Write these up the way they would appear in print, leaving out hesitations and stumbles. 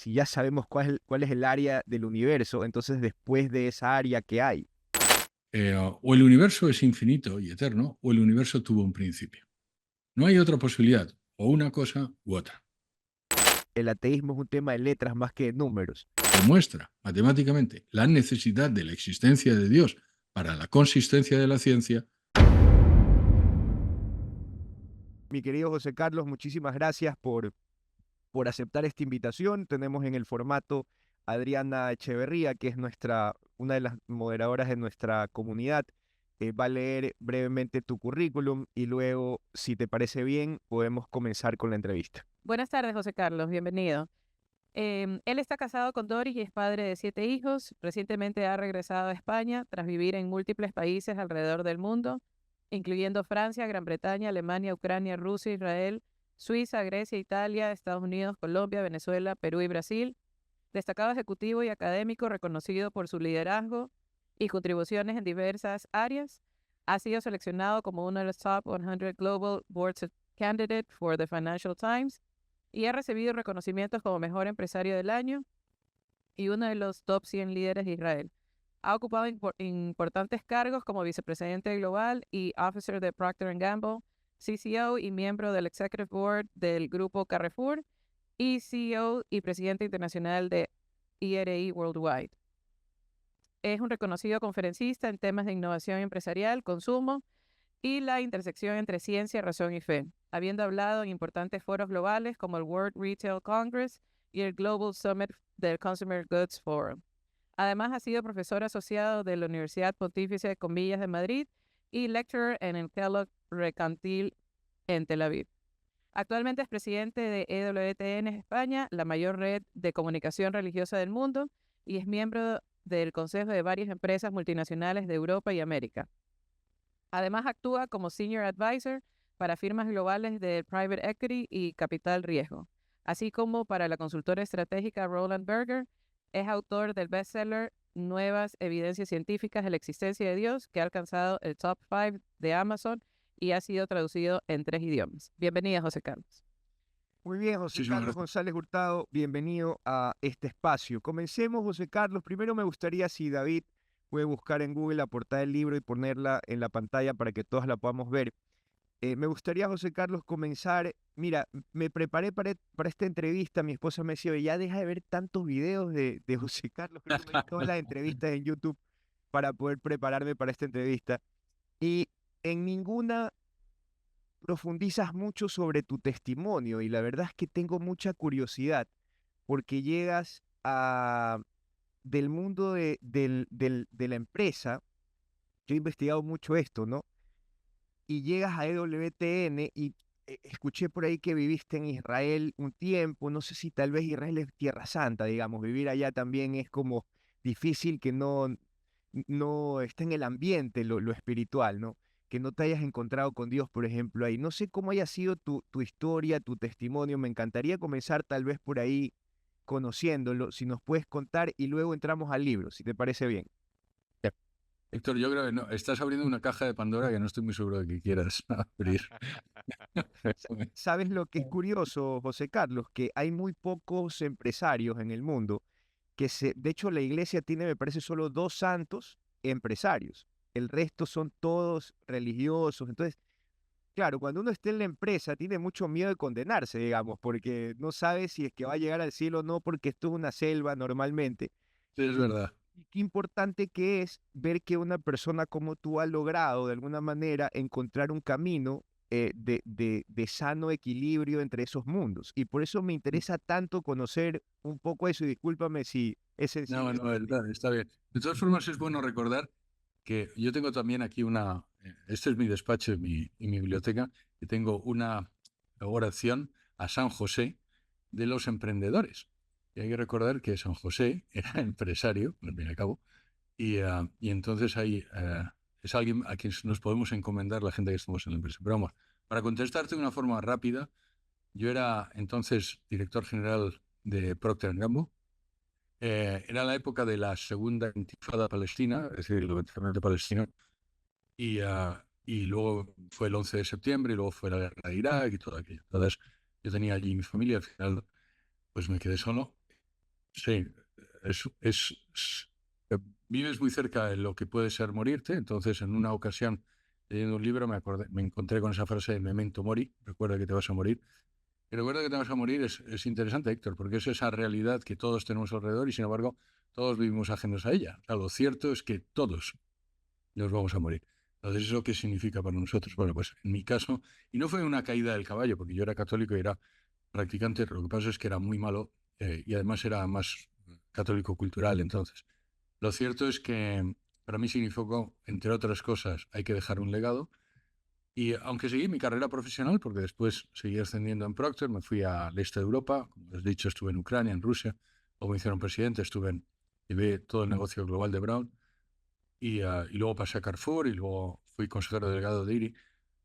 si ya sabemos cuál es el área del universo, entonces después de esa área, ¿qué hay? O el universo es infinito y eterno, o el universo tuvo un principio. No hay otra posibilidad, o una cosa u otra. El ateísmo es un tema de letras más que de números. Demuestra matemáticamente la necesidad de la existencia de Dios para la consistencia de la ciencia. Mi querido José Carlos, muchísimas gracias por aceptar esta invitación. Tenemos en el formato a Adriana Echeverría, que es una de las moderadoras de nuestra comunidad. Va a leer brevemente tu currículum y luego, si te parece bien, podemos comenzar con la entrevista. Buenas tardes, José Carlos, bienvenido. Él está casado con Doris y es padre de 7 hijos. Recientemente ha regresado a España tras vivir en múltiples países alrededor del mundo, incluyendo Francia, Gran Bretaña, Alemania, Ucrania, Rusia, Israel, Suiza, Grecia, Italia, Estados Unidos, Colombia, Venezuela, Perú y Brasil. Destacado ejecutivo y académico reconocido por su liderazgo y contribuciones en diversas áreas, ha sido seleccionado como uno de los Top 100 Global Board Candidate for the Financial Times y ha recibido reconocimientos como Mejor Empresario del Año y uno de los Top 100 Líderes de Israel. Ha ocupado importantes cargos como vicepresidente global y officer de Procter Gamble, CCO y miembro del Executive Board del grupo Carrefour y CEO y presidente internacional de ERI Worldwide. Es un reconocido conferencista en temas de innovación empresarial, consumo y la intersección entre ciencia, razón y fe, habiendo hablado en importantes foros globales como el World Retail Congress y el Global Summit del Consumer Goods Forum. Además, ha sido profesor asociado de la Universidad Pontificia de Comillas de Madrid y lecturer en el Kellogg Mercantil en Tel Aviv. Actualmente es presidente de EWTN España, la mayor red de comunicación religiosa del mundo, y es miembro del consejo de varias empresas multinacionales de Europa y América. Además, actúa como Senior Advisor para firmas globales de Private Equity y Capital Riesgo, así como para la consultora estratégica Roland Berger. Es autor del bestseller Nuevas Evidencias Científicas de la Existencia de Dios, que ha alcanzado el Top 5 de Amazon y ha sido traducido en 3 idiomas. Bienvenida, José Carlos. Muy bien, José Muchísimas Carlos gracias. González Hurtado, bienvenido a este espacio. Comencemos, José Carlos. Primero me gustaría si David puede buscar en Google la portada del libro y ponerla en la pantalla para que todas la podamos ver. Me gustaría, José Carlos, comenzar. Mira, me preparé para esta entrevista. Mi esposa me decía: "Oye, ya deja de ver tantos videos de José Carlos". Creo que me vi todas las entrevistas en YouTube para poder prepararme para esta entrevista. Y en ninguna profundizas mucho sobre tu testimonio. Y la verdad es que tengo mucha curiosidad porque llegas del mundo de la empresa. Yo he investigado mucho esto, ¿no? Y llegas a EWTN y escuché por ahí que viviste en Israel un tiempo, no sé si tal vez Israel es Tierra Santa, digamos, vivir allá también es como difícil que no esté en el ambiente lo espiritual, ¿no? Que no te hayas encontrado con Dios, por ejemplo, ahí. No sé cómo haya sido tu historia, tu testimonio, me encantaría comenzar tal vez por ahí conociéndolo, si nos puedes contar y luego entramos al libro, si te parece bien. Héctor, yo creo que no, estás abriendo una caja de Pandora que no estoy muy seguro de que quieras abrir. ¿Sabes lo que es curioso, José Carlos? Que hay muy pocos empresarios en el mundo de hecho, la iglesia tiene, me parece, solo dos santos empresarios. El resto son todos religiosos. Entonces, claro, cuando uno está en la empresa, tiene mucho miedo de condenarse, digamos, porque no sabe si es que va a llegar al cielo o no, porque esto es una selva normalmente. Sí, es verdad. Y qué importante que es ver que una persona como tú ha logrado de alguna manera encontrar un camino de sano equilibrio entre esos mundos. Y por eso me interesa tanto conocer un poco eso. Y discúlpame si es No, sensible no, para ti. está bien. De todas formas, es bueno recordar que yo tengo también aquí este es mi despacho y mi biblioteca, y tengo una oración a San José de los emprendedores. Y hay que recordar que San José era empresario, al fin y al cabo, y entonces es alguien a quien nos podemos encomendar la gente que estamos en la empresa. Pero vamos, para contestarte de una forma rápida, yo era entonces director general de Procter Gamble. Era la época de la segunda intifada palestina, es decir, el levantamiento palestino, y luego fue el 11 de septiembre, y luego fue la guerra de Irak y todo aquello. Entonces, yo tenía allí mi familia, al final, pues me quedé solo. Sí, eh, vives muy cerca de lo que puede ser morirte. Entonces, en una ocasión, leyendo un libro, me encontré con esa frase de Memento Mori, recuerda que te vas a morir. Y recuerda que te vas a morir es interesante, Héctor, porque es esa realidad que todos tenemos alrededor y, sin embargo, todos vivimos ajenos a ella. O sea, lo cierto es que todos nos vamos a morir. Entonces, ¿eso qué significa para nosotros? Bueno, pues en mi caso, y no fue una caída del caballo, porque yo era católico y era practicante, lo que pasa es que era muy malo y además era más católico cultural. Entonces, lo cierto es que para mí significó, entre otras cosas, hay que dejar un legado. Y aunque seguí mi carrera profesional, porque después seguí ascendiendo en Procter, me fui al este de Europa, como os he dicho, estuve en Ucrania, en Rusia, luego me hicieron presidente, llevé todo el negocio global de Brown y luego pasé a Carrefour y luego fui consejero delegado de IRI.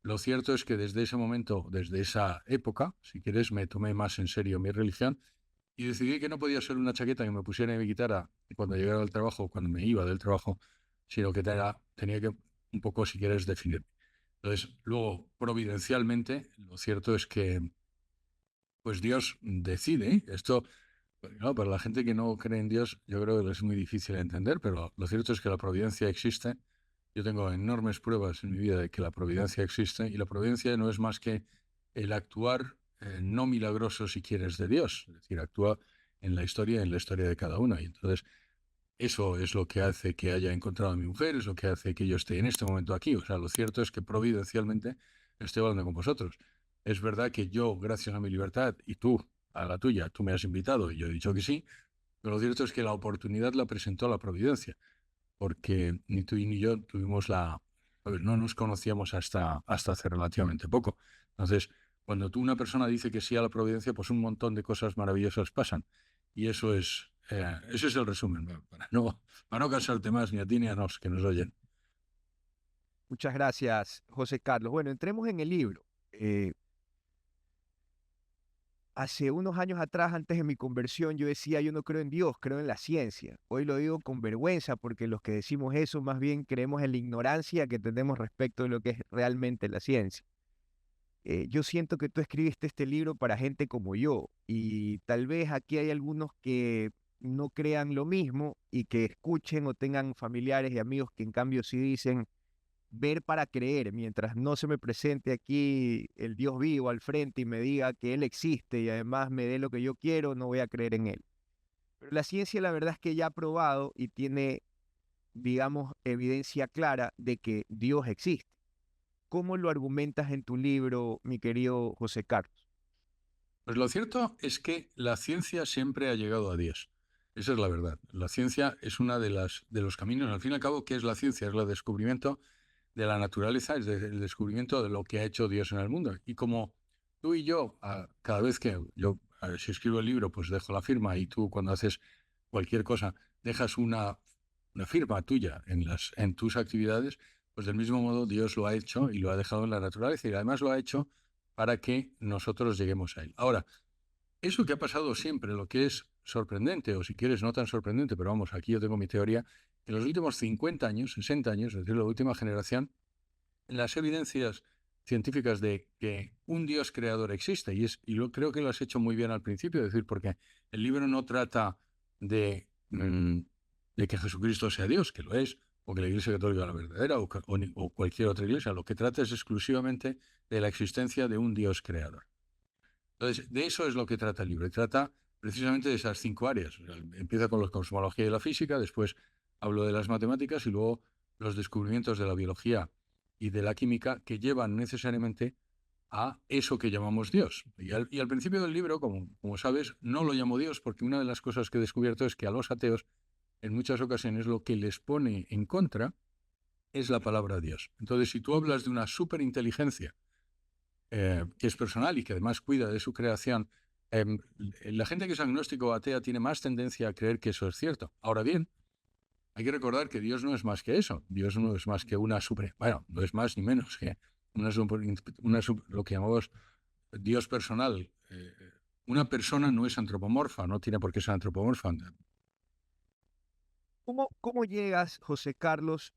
Lo cierto es que desde ese momento, desde esa época, si quieres, me tomé más en serio mi religión y decidí que no podía ser una chaqueta que me pusiera y me quitara cuando llegara al trabajo, cuando me iba del trabajo, sino que tenía que un poco, si quieres, definirme. Entonces, luego, providencialmente, lo cierto es que pues Dios decide. Esto, pues, claro, para la gente que no cree en Dios, yo creo que es muy difícil de entender, pero lo cierto es que la providencia existe. Yo tengo enormes pruebas en mi vida de que la providencia existe y la providencia no es más que el actuar no milagroso, si quieres, de Dios. Es decir, actúa en la historia de cada uno. Y entonces, eso es lo que hace que haya encontrado a mi mujer, es lo que hace que yo esté en este momento aquí. O sea, lo cierto es que providencialmente estoy hablando con vosotros. Es verdad que yo, gracias a mi libertad, y tú, a la tuya, tú me has invitado y yo he dicho que sí, pero lo cierto es que la oportunidad la presentó la providencia, porque ni tú ni yo tuvimos a ver, no nos conocíamos hasta hace relativamente poco. Entonces, cuando tú, una persona dice que sí a la providencia, pues un montón de cosas maravillosas pasan. Y ese es el resumen, ¿no? Para no cansarte más ni a ti ni a nos que nos oyen. Muchas gracias, José Carlos. Bueno, entremos en el libro. Eh, Hace unos años atrás, antes de mi conversión, yo decía, yo no creo en Dios, creo en la ciencia. Hoy lo digo con vergüenza porque los que decimos eso más bien creemos en la ignorancia que tenemos respecto de lo que es realmente la ciencia. Yo siento que tú escribiste este libro para gente como yo y tal vez aquí hay algunos que no crean lo mismo y que escuchen o tengan familiares y amigos que en cambio sí dicen ver para creer, mientras no se me presente aquí el Dios vivo al frente y me diga que Él existe y además me dé lo que yo quiero, no voy a creer en Él. Pero la ciencia la verdad es que ya ha probado y tiene, digamos, evidencia clara de que Dios existe. ¿Cómo lo argumentas en tu libro, mi querido José Carlos? Pues lo cierto es que la ciencia siempre ha llegado a Dios. Esa es la verdad. La ciencia es una de los caminos. Al fin y al cabo, ¿qué es la ciencia? Es el descubrimiento de la naturaleza, es el descubrimiento de lo que ha hecho Dios en el mundo. Y como tú y yo, cada vez que yo, si escribo el libro, pues dejo la firma y tú cuando haces cualquier cosa, dejas una firma tuya en tus actividades, pues del mismo modo Dios lo ha hecho y lo ha dejado en la naturaleza y además lo ha hecho para que nosotros lleguemos a Él. Ahora, eso que ha pasado siempre, lo que es sorprendente, o si quieres no tan sorprendente, pero vamos, aquí yo tengo mi teoría, en los últimos 50 años, 60 años, es decir, la última generación, las evidencias científicas de que un Dios creador existe, creo que lo has hecho muy bien al principio, es decir, porque el libro no trata de que Jesucristo sea Dios, que lo es, o que la Iglesia Católica es la verdadera, o cualquier otra iglesia, lo que trata es exclusivamente de la existencia de un Dios creador. Entonces, de eso es lo que trata el libro, y trata precisamente de esas 5 áreas. O sea, empieza con la cosmología y la física, después hablo de las matemáticas y luego los descubrimientos de la biología y de la química que llevan necesariamente a eso que llamamos Dios. Y al principio del libro, como sabes, no lo llamo Dios porque una de las cosas que he descubierto es que a los ateos en muchas ocasiones lo que les pone en contra es la palabra Dios. Entonces, si tú hablas de una superinteligencia que es personal y que además cuida de su creación, la gente que es agnóstico o atea tiene más tendencia a creer que eso es cierto. Ahora bien, hay que recordar que Dios no es más que eso. Dios no es más que bueno, no es más ni menos que lo que llamamos Dios personal. Una persona no es antropomorfa, no tiene por qué ser antropomorfa. ¿Cómo llegas, José Carlos,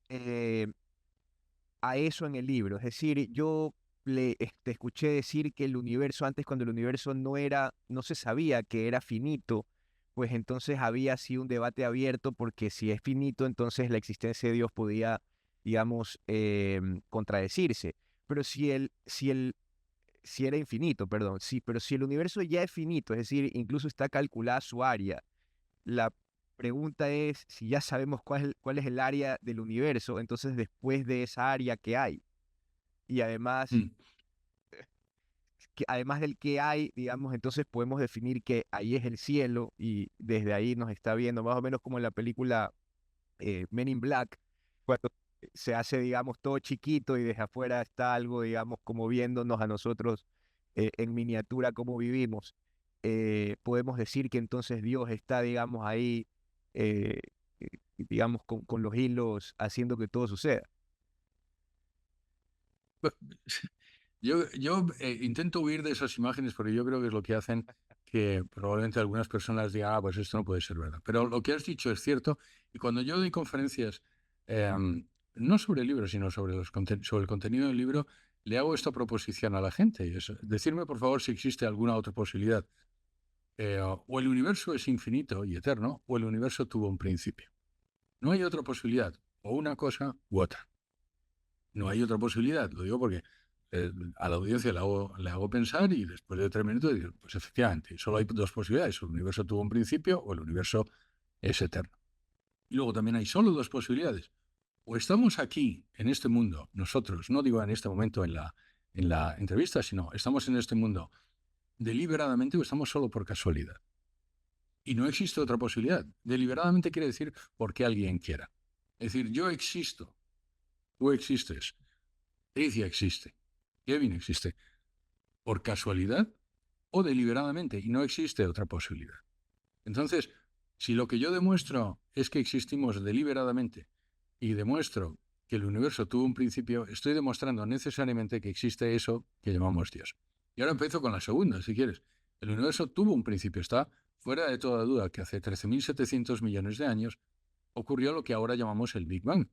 a eso en el libro? Es decir, yo te escuché decir que el universo, antes cuando el universo no se sabía que era finito, pues entonces había así un debate abierto, porque si es finito, entonces la existencia de Dios podía, digamos, contradecirse. Pero si era infinito, perdón, sí, pero si el universo ya es finito, es decir, incluso está calculada su área, la pregunta es si ya sabemos cuál es el área del universo, entonces después de esa área, ¿qué hay? Y además, Mm. además del que hay, digamos, entonces podemos definir que ahí es el cielo y desde ahí nos está viendo, más o menos como en la película Men in Black, cuando se hace, digamos, todo chiquito y desde afuera está algo, digamos, como viéndonos a nosotros en miniatura cómo vivimos. Podemos decir que entonces Dios está, digamos, ahí, eh, digamos, con los hilos haciendo que todo suceda. Yo intento huir de esas imágenes porque yo creo que es lo que hacen que probablemente algunas personas digan, ah, pues esto no puede ser verdad. Pero lo que has dicho es cierto. Y cuando yo doy conferencias, no sobre el libro, sino sobre, sobre el contenido del libro, le hago esta proposición a la gente. Y es, decirme, por favor, si existe alguna otra posibilidad. O el universo es infinito y eterno, o el universo tuvo un principio. No hay otra posibilidad. O una cosa u otra. No hay otra posibilidad. Lo digo porque a la audiencia le hago pensar y después de 3 minutos digo, pues efectivamente, solo hay dos posibilidades. El universo tuvo un principio o el universo es eterno. Y luego también hay solo dos posibilidades. O estamos aquí, en este mundo, nosotros, no digo en este momento en la entrevista, sino estamos en este mundo deliberadamente o estamos solo por casualidad. Y no existe otra posibilidad. Deliberadamente quiere decir porque alguien quiera. Es decir, yo existo, tú existes, Alicia existe, Kevin existe, por casualidad o deliberadamente, y no existe otra posibilidad. Entonces, si lo que yo demuestro es que existimos deliberadamente y demuestro que el universo tuvo un principio, estoy demostrando necesariamente que existe eso que llamamos Dios. Y ahora empiezo con la segunda, si quieres. El universo tuvo un principio, está fuera de toda duda que hace 13.700 millones de años ocurrió lo que ahora llamamos el Big Bang,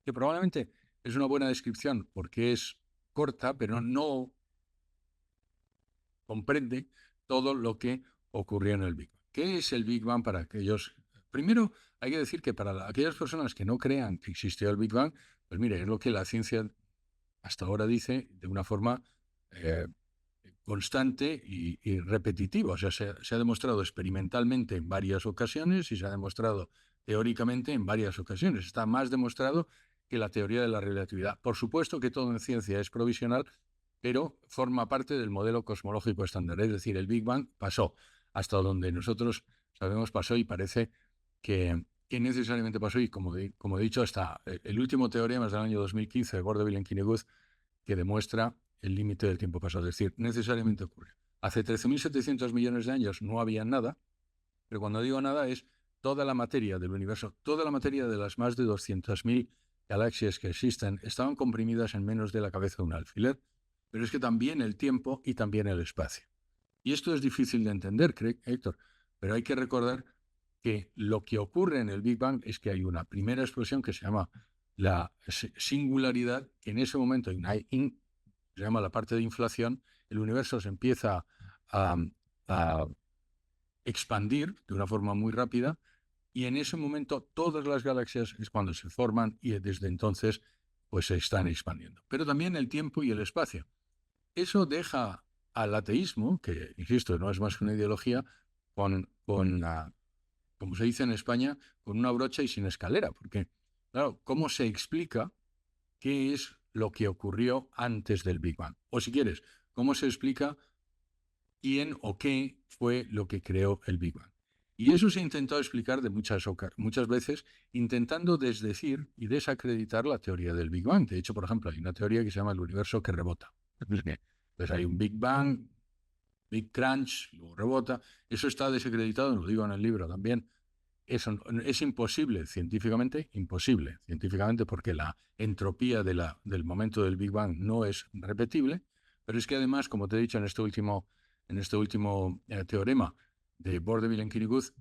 que probablemente es una buena descripción porque es corta, pero no comprende todo lo que ocurrió en el Big Bang. ¿Qué es el Big Bang para aquellos? Primero, hay que decir que para aquellas personas que no crean que existió el Big Bang, pues mire, es lo que la ciencia hasta ahora dice de una forma eh, constante y repetitiva. O sea, se ha demostrado experimentalmente en varias ocasiones y se ha demostrado teóricamente en varias ocasiones. Está más demostrado que la teoría de la relatividad. Por supuesto que todo en ciencia es provisional, pero forma parte del modelo cosmológico estándar. Es decir, el Big Bang pasó hasta donde nosotros sabemos pasó y parece que necesariamente pasó. Y como he dicho, hasta el último teorema es del año 2015 de Bordeville-Kinneguth, que demuestra el límite del tiempo pasado. Es decir, necesariamente ocurre. Hace 13.700 millones de años no había nada, pero cuando digo nada es toda la materia del universo, toda la materia de las más de 200.000 galaxias que existen, estaban comprimidas en menos de la cabeza de un alfiler, pero es que también el tiempo y también el espacio. Y esto es difícil de entender, Héctor, pero hay que recordar que lo que ocurre en el Big Bang es que hay una primera explosión que se llama la singularidad, que en ese momento se llama la parte de inflación, el universo se empieza a expandir de una forma muy rápida y en ese momento todas las galaxias es cuando se forman y desde entonces pues se están expandiendo. Pero también el tiempo y el espacio. Eso deja al ateísmo, que insisto, no es más que una ideología, como se dice en España, con una brocha y sin escalera. Porque, claro, ¿cómo se explica qué es lo que ocurrió antes del Big Bang? O si quieres, ¿cómo se explica quién o qué fue lo que creó el Big Bang? Y eso se ha intentado explicar de muchas veces, intentando desdecir y desacreditar la teoría del Big Bang. De hecho, por ejemplo, hay una teoría que se llama el universo que rebota. Entonces hay un Big Bang, Big Crunch, luego rebota. Eso está desacreditado, lo digo en el libro también. Eso es imposible científicamente, porque la entropía del momento del Big Bang no es repetible, pero es que además, como te he dicho en este último teorema de Bordeville-Kinneguth,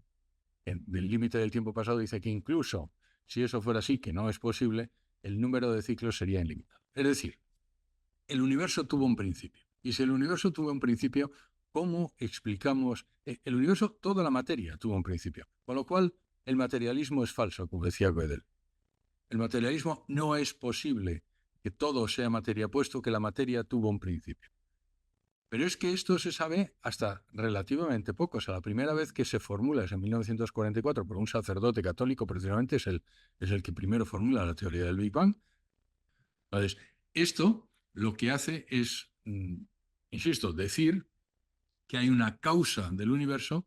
del límite del tiempo pasado, dice que incluso si eso fuera así, que no es posible, el número de ciclos sería ilimitado. Es decir, el universo tuvo un principio. Y si el universo tuvo un principio, ¿cómo explicamos el universo? Toda la materia tuvo un principio, con lo cual el materialismo es falso, como decía Gödel. El materialismo no es posible que todo sea materia, puesto que la materia tuvo un principio. Pero es que esto se sabe hasta relativamente poco. O sea, la primera vez que se formula es en 1944 por un sacerdote católico, precisamente es el que primero formula la teoría del Big Bang. Entonces, esto lo que hace es, insisto, decir que hay una causa del universo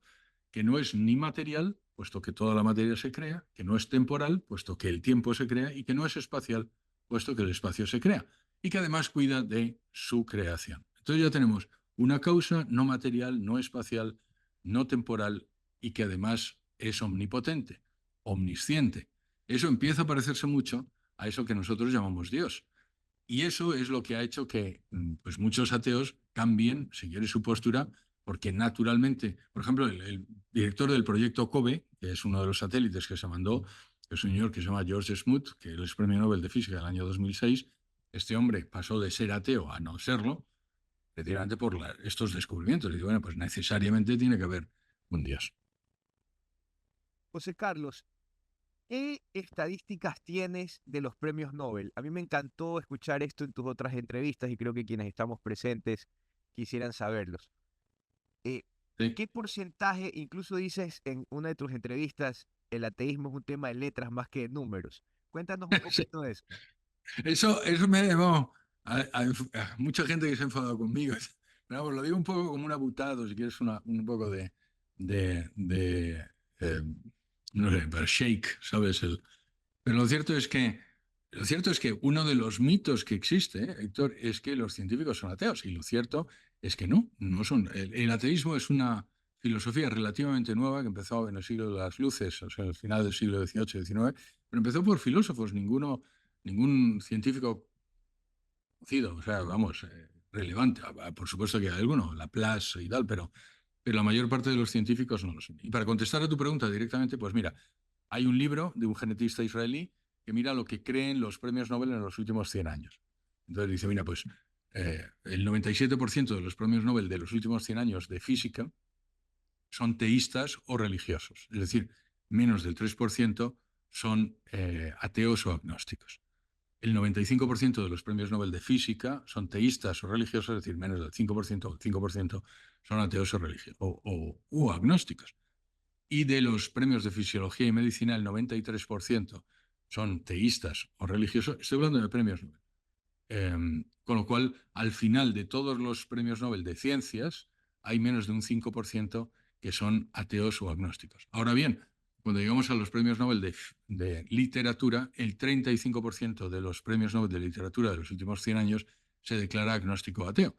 que no es ni material, puesto que toda la materia se crea, que no es temporal, puesto que el tiempo se crea, y que no es espacial, puesto que el espacio se crea, y que además cuida de su creación. Entonces ya tenemos una causa no material, no espacial, no temporal, y que además es omnipotente, omnisciente. Eso empieza a parecerse mucho a eso que nosotros llamamos Dios. Y eso es lo que ha hecho que pues muchos ateos cambien, si quieres, su postura, porque naturalmente, por ejemplo, el director del proyecto COBE, que es uno de los satélites que se mandó, es un señor que se llama George Smoot, que es premio Nobel de Física del año 2006. Este hombre pasó de ser ateo a no serlo, precisamente por estos descubrimientos. Y dice, bueno, pues necesariamente tiene que haber un Dios. José Carlos, ¿qué estadísticas tienes de los premios Nobel? A mí me encantó escuchar esto en tus otras entrevistas y creo que quienes estamos presentes quisieran saberlos. Eh, ¿Sí? ¿Qué porcentaje, incluso dices en una de tus entrevistas, el ateísmo es un tema de letras más que de números? Cuéntanos un Sí. poquito de eso. Eso me ha llevado a mucha gente que se ha enfadado conmigo. Pero vamos, lo digo un poco como un abutado, si quieres un poco de eh, no sé, pero shake, ¿sabes? Pero lo cierto es que uno de los mitos que existe, Héctor, es que los científicos son ateos. Y lo cierto es que no son. El ateísmo es una filosofía relativamente nueva que empezó en el siglo de las luces, o sea, al final del siglo XVIII y XIX, pero empezó por filósofos, ningún científico conocido, o sea, vamos, relevante. Por supuesto que hay alguno, Laplace y tal, pero la mayor parte de los científicos no lo son. Y para contestar a tu pregunta directamente, pues mira, hay un libro de un genetista israelí que mira lo que creen los premios Nobel en los últimos 100 años. Entonces dice, mira, pues el 97% de los premios Nobel de los últimos 100 años de física son teístas o religiosos. Es decir, menos del 3% son ateos o agnósticos. El 95% de los premios Nobel de física son teístas o religiosos, es decir, menos del 5% o el 5% son ateos o religiosos o agnósticos. Y de los premios de fisiología y medicina, el 93% son teístas o religiosos. Estoy hablando de premios Nobel. Con lo cual, al final de todos los premios Nobel de ciencias, hay menos de un 5% que son ateos o agnósticos. Ahora bien, cuando llegamos a los premios Nobel de literatura, el 35% de los premios Nobel de literatura de los últimos 100 años se declara agnóstico o ateo.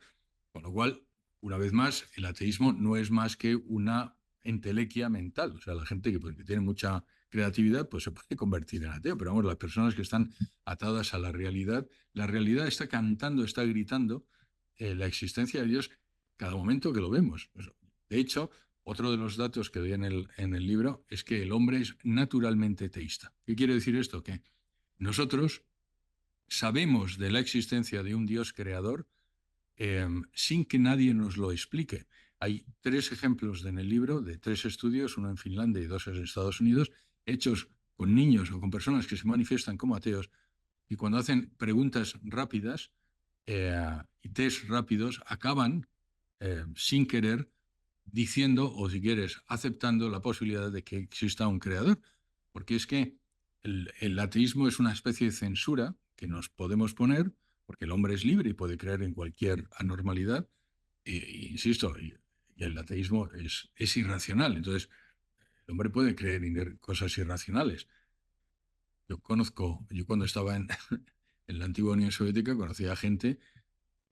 Con lo cual, una vez más, el ateísmo no es más que una entelequia mental. O sea, la gente que tiene mucha creatividad, pues se puede convertir en ateo. Pero vamos, las personas que están atadas a la realidad está cantando, está gritando la existencia de Dios cada momento que lo vemos. De hecho, otro de los datos que doy en el libro es que el hombre es naturalmente teísta. ¿Qué quiere decir esto? Que nosotros sabemos de la existencia de un Dios creador sin que nadie nos lo explique. Hay 3 ejemplos en el libro de 3 estudios, uno en Finlandia y 2 en Estados Unidos, hechos con niños o con personas que se manifiestan como ateos, y cuando hacen preguntas rápidas y test rápidos, acaban sin querer diciendo, o si quieres, aceptando la posibilidad de que exista un creador. Porque es que el ateísmo es una especie de censura que nos podemos poner, porque el hombre es libre y puede creer en cualquier anormalidad, insisto, y el ateísmo es irracional. Entonces, el hombre puede creer en cosas irracionales. Yo cuando estaba en la antigua Unión Soviética, conocía gente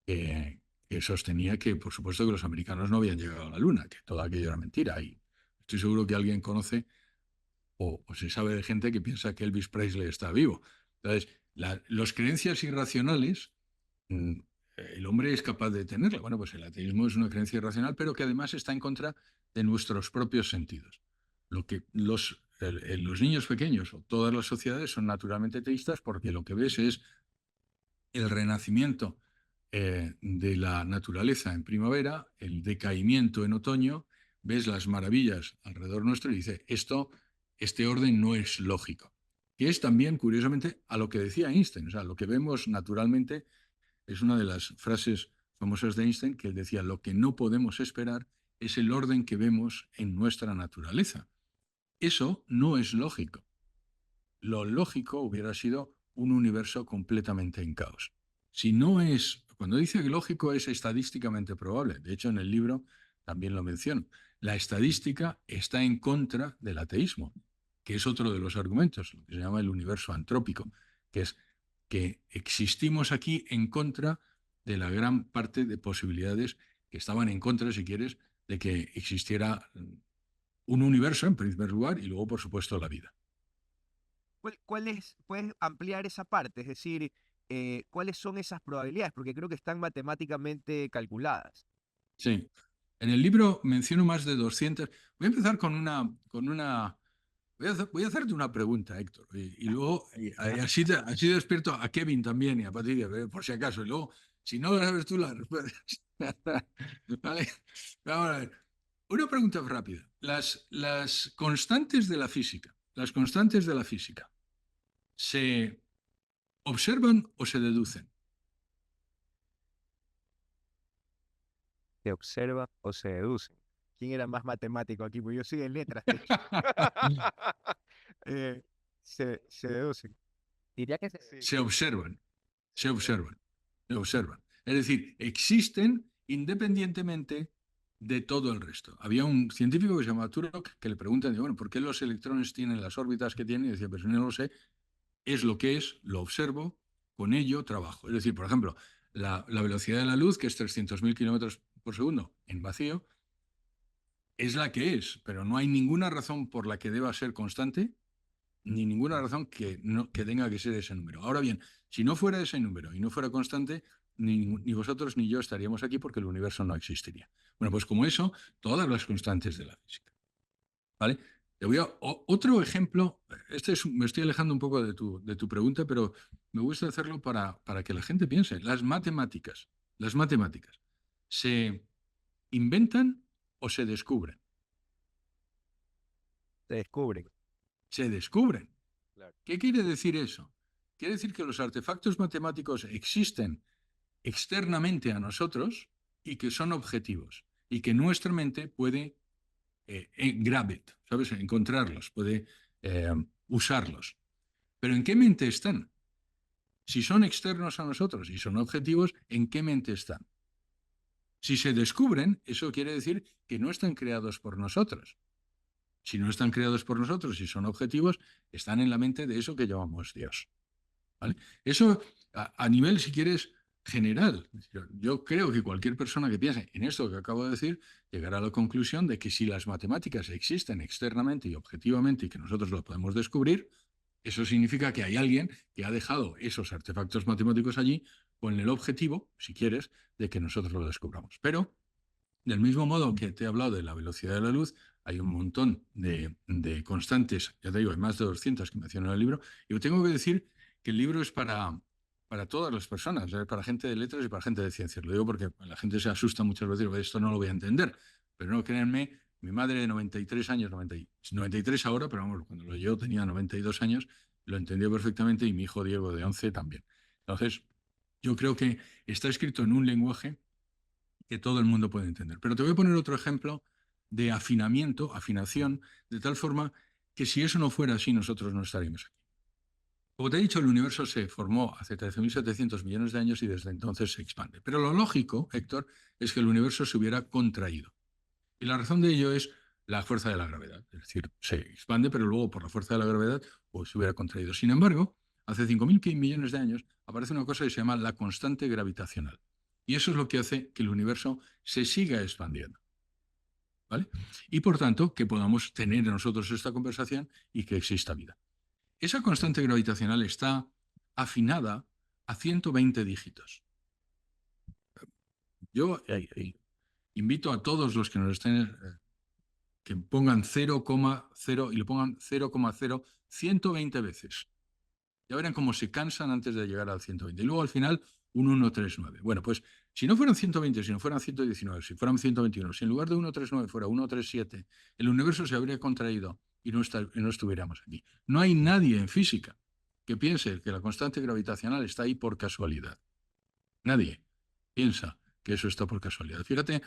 que sostenía que, por supuesto, que los americanos no habían llegado a la Luna, que todo aquello era mentira. Y estoy seguro que alguien conoce o se sabe de gente que piensa que Elvis Presley está vivo. Entonces, las creencias irracionales, mm, el hombre es capaz de tenerlas. Bueno, pues el ateísmo es una creencia irracional, pero que además está en contra de nuestros propios sentidos. Lo que los niños pequeños o todas las sociedades son naturalmente teístas porque lo que ves es el renacimiento de la naturaleza en primavera, el decaimiento en otoño, ves las maravillas alrededor nuestro y dice, este orden no es lógico. Que es también, curiosamente, a lo que decía Einstein. O sea, lo que vemos naturalmente es una de las frases famosas de Einstein, que él decía, lo que no podemos esperar es el orden que vemos en nuestra naturaleza. Eso no es lógico. Lo lógico hubiera sido un universo completamente en caos. Si no es, cuando dice que lógico es estadísticamente probable, de hecho en el libro también lo menciono, la estadística está en contra del ateísmo, que es otro de los argumentos, lo que se llama el universo antrópico, que es que existimos aquí en contra de la gran parte de posibilidades que estaban en contra, si quieres, de que existiera un universo en primer lugar y luego, por supuesto, la vida. ¿Puedes ampliar esa parte? Es decir, ¿cuáles son esas probabilidades? Porque creo que están matemáticamente calculadas. Sí. En el libro menciono más de 200. Voy a empezar con una. Voy a hacerte una pregunta, Héctor. Y luego, así despierto a Kevin también y a Patricia, por si acaso. Y luego, si no sabes tú la respuesta. Vale. Vamos a ver. Una pregunta rápida. Las constantes de la física. Las constantes de la física. ¿Se observan o se deducen? ¿Se observan o se deducen? ¿Quién era más matemático aquí? Porque yo soy de letras, de hecho. Se deducen. Diría que sí. Se observan. Se observan. Se observan. Es decir, existen independientemente de todo el resto. Había un científico que se llamaba Turok que le preguntan, bueno, ¿por qué los electrones tienen las órbitas que tienen? Y decía, pues no lo sé, es lo que es, lo observo, con ello trabajo. Es decir, por ejemplo, la velocidad de la luz, que es 300.000 kilómetros por segundo en vacío, es la que es, pero no hay ninguna razón por la que deba ser constante, ni ninguna razón que tenga que ser ese número. Ahora bien, si no fuera ese número y no fuera constante, ni vosotros ni yo estaríamos aquí porque el universo no existiría. Bueno, pues como eso, todas las constantes de la física. ¿Vale? Te voy a otro ejemplo. Me estoy alejando un poco de tu pregunta, pero me gusta hacerlo para que la gente piense. Las matemáticas ¿se inventan o se descubren? Se descubren. Se descubren. Claro. ¿Qué quiere decir eso? Quiere decir que los artefactos matemáticos existen externamente a nosotros y que son objetivos y que nuestra mente puede grab it, ¿sabes? Encontrarlos, puede usarlos. Pero ¿en qué mente están? Si son externos a nosotros y son objetivos, ¿en qué mente están? Si se descubren, eso quiere decir que no están creados por nosotros. Si no están creados por nosotros y son objetivos, están en la mente de eso que llamamos Dios. ¿Vale? Eso a nivel, si quieres, general. Yo creo que cualquier persona que piense en esto que acabo de decir llegará a la conclusión de que si las matemáticas existen externamente y objetivamente y que nosotros lo podemos descubrir, eso significa que hay alguien que ha dejado esos artefactos matemáticos allí con el objetivo, si quieres, de que nosotros lo descubramos. Pero, del mismo modo que te he hablado de la velocidad de la luz, hay un montón de constantes, ya te digo, hay más de 200 que menciono en el libro, y tengo que decir que el libro es para todas las personas, para gente de letras y para gente de ciencias. Lo digo porque la gente se asusta muchas veces, esto no lo voy a entender, pero no, créanme, mi madre de 93 años, 93 ahora, pero vamos, cuando lo yo tenía 92 años, lo entendió perfectamente y mi hijo Diego de 11 también. Entonces, yo creo que está escrito en un lenguaje que todo el mundo puede entender. Pero te voy a poner otro ejemplo de afinación, de tal forma que si eso no fuera así, nosotros no estaríamos aquí. Como te he dicho, el universo se formó hace 13.700 millones de años y desde entonces se expande. Pero lo lógico, Héctor, es que el universo se hubiera contraído. Y la razón de ello es la fuerza de la gravedad. Es decir, se expande, pero luego por la fuerza de la gravedad pues, se hubiera contraído. Sin embargo, hace 5.000 millones de años aparece una cosa que se llama la constante gravitacional. Y eso es lo que hace que el universo se siga expandiendo. ¿Vale? Y por tanto, que podamos tener nosotros esta conversación y que exista vida. Esa constante gravitacional está afinada a 120 dígitos. Yo invito a todos los que nos estén que pongan 0,0 y lo pongan 0,0 120 veces. Ya verán cómo se cansan antes de llegar al 120. Y luego al final un 139. Bueno, pues si no fueran 120, si no fueran 119, si fueran 121, si en lugar de 139 fuera 137, el universo se habría contraído y no estuviéramos aquí. No hay nadie en física que piense que la constante gravitacional está ahí por casualidad. Nadie piensa que eso está por casualidad. Fíjate,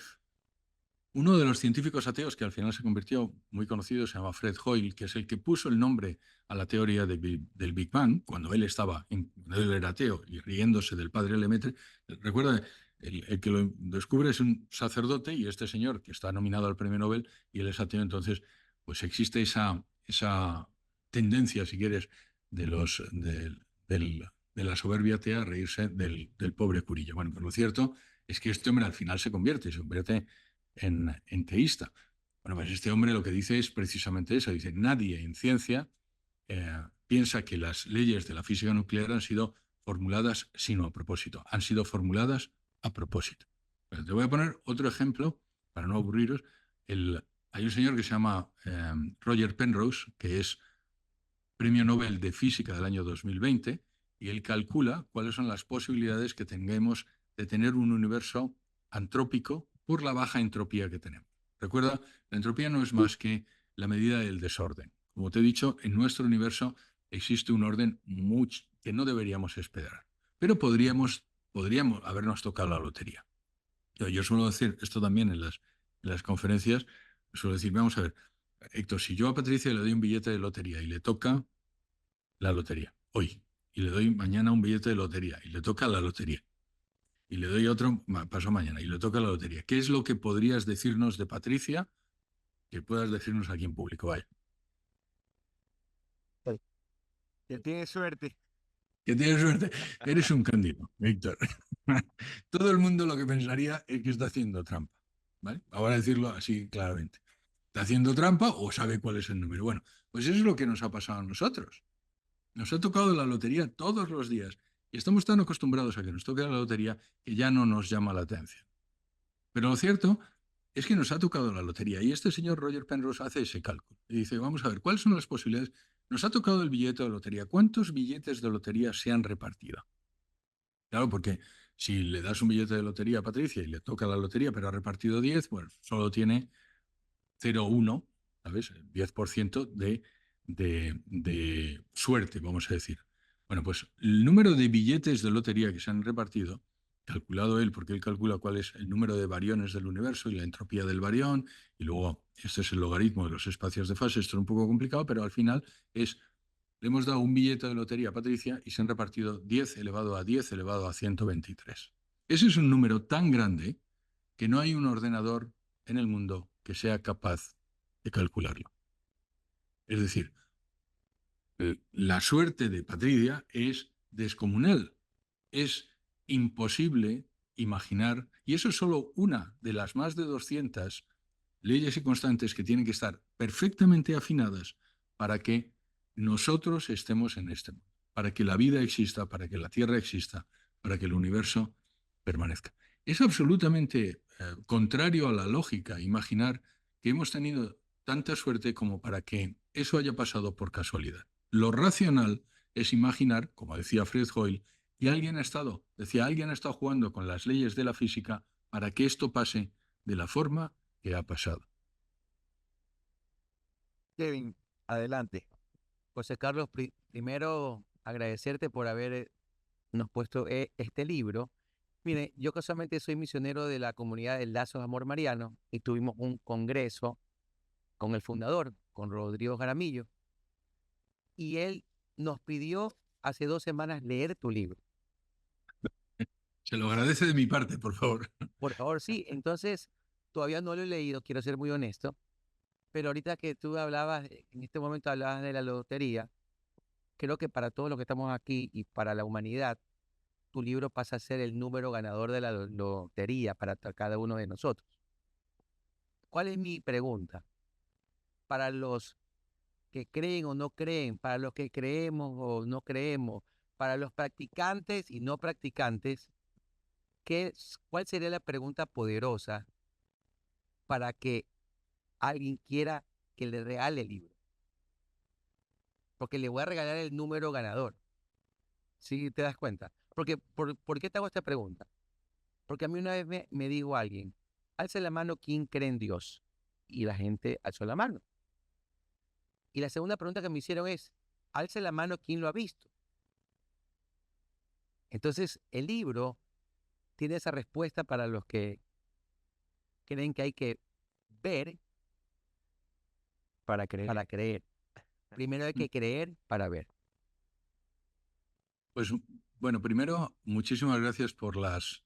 uno de los científicos ateos que al final se convirtió muy conocido se llama Fred Hoyle, que es el que puso el nombre a la teoría del Big Bang, cuando él era ateo y riéndose del padre Lemaitre. Recuerda, el que lo descubre es un sacerdote y este señor que está nominado al premio Nobel y él es ateo, entonces pues existe esa tendencia, si quieres, de la soberbia atea a reírse del pobre Curillo. Bueno, pues lo cierto es que este hombre al final se convierte en teísta. Bueno, pues este hombre lo que dice es precisamente eso. Dice, nadie en ciencia piensa que las leyes de la física nuclear han sido formuladas sino a propósito. Han sido formuladas a propósito. Pero te voy a poner otro ejemplo para no aburriros. Hay un señor que se llama Roger Penrose, que es Premio Nobel de Física del año 2020, y él calcula cuáles son las posibilidades que tengamos de tener un universo antrópico por la baja entropía que tenemos. Recuerda, la entropía no es más que la medida del desorden. Como te he dicho, en nuestro universo existe un orden que no deberíamos esperar, pero podríamos habernos tocado la lotería. Yo suelo decir esto también en las conferencias, suelo decir, vamos a ver, Héctor, si yo a Patricia le doy un billete de lotería y le toca la lotería hoy, y le doy mañana un billete de lotería y le toca la lotería, y le doy otro paso mañana y le toca la lotería, ¿qué es lo que podrías decirnos de Patricia que puedas decirnos aquí en público? Vaya. Que tiene suerte. Que tienes suerte. Eres un cándido, Víctor. Todo el mundo lo que pensaría es que está haciendo trampa. ¿Vale? Ahora decirlo así claramente. ¿Está haciendo trampa o sabe cuál es el número? Bueno, pues eso es lo que nos ha pasado a nosotros. Nos ha tocado la lotería todos los días y estamos tan acostumbrados a que nos toque la lotería que ya no nos llama la atención. Pero lo cierto es que nos ha tocado la lotería y este señor Roger Penrose hace ese cálculo y dice, vamos a ver, ¿cuáles son las posibilidades? Nos ha tocado el billete de lotería. ¿Cuántos billetes de lotería se han repartido? Claro, porque si le das un billete de lotería a Patricia y le toca la lotería, pero ha repartido 10, bueno, solo tiene 0,1, ¿sabes? El 10% de suerte, vamos a decir. Bueno, pues el número de billetes de lotería que se han repartido, calculado él, porque él calcula cuál es el número de bariones del universo y la entropía del barión, y luego este es el logaritmo de los espacios de fase, esto es un poco complicado, pero al final le hemos dado un billete de lotería a Patricia y se han repartido 10 elevado a 10 elevado a 123. Ese es un número tan grande que no hay un ordenador en el mundo que sea capaz de calcularlo. Es decir, la suerte de Patricia es descomunal. Es imposible imaginar, y eso es solo una de las más de 200 leyes y constantes que tienen que estar perfectamente afinadas para que nosotros estemos en este mundo, para que la vida exista, para que la Tierra exista, para que el universo permanezca. Es absolutamente contrario a la lógica imaginar que hemos tenido tanta suerte como para que eso haya pasado por casualidad. Lo racional es imaginar, como decía Fred Hoyle, que alguien ha estado jugando con las leyes de la física para que esto pase de la forma que ha pasado. Kevin, adelante. José Carlos, primero agradecerte por habernos puesto este libro. Mire, yo casualmente soy misionero de la comunidad de Lazos de Amor Mariano y tuvimos un congreso con el fundador, con Rodrigo Jaramillo, y él nos pidió hace 2 semanas leer tu libro. Se lo agradece de mi parte, por favor. Por favor, sí. Entonces, todavía no lo he leído, quiero ser muy honesto, pero ahorita que tú hablabas, en este momento hablabas de la lotería, creo que para todos los que estamos aquí y para la humanidad, tu libro pasa a ser el número ganador de la lotería para cada uno de nosotros. ¿Cuál es mi pregunta? Para los que creen o no creen, para los que creemos o no creemos, para los practicantes y no practicantes, ¿cuál sería la pregunta poderosa para que alguien quiera que le regale el libro? Porque le voy a regalar el número ganador. ¿Sí te das cuenta? ¿Por qué te hago esta pregunta? Porque a mí una vez me dijo alguien, alce la mano, ¿quién cree en Dios? Y la gente alzó la mano. Y la segunda pregunta que me hicieron es, alce la mano, ¿quién lo ha visto? Entonces, el libro tiene esa respuesta para los que creen que hay que ver Para creer. para creer. Primero hay que creer para ver. Pues bueno, primero, muchísimas gracias por las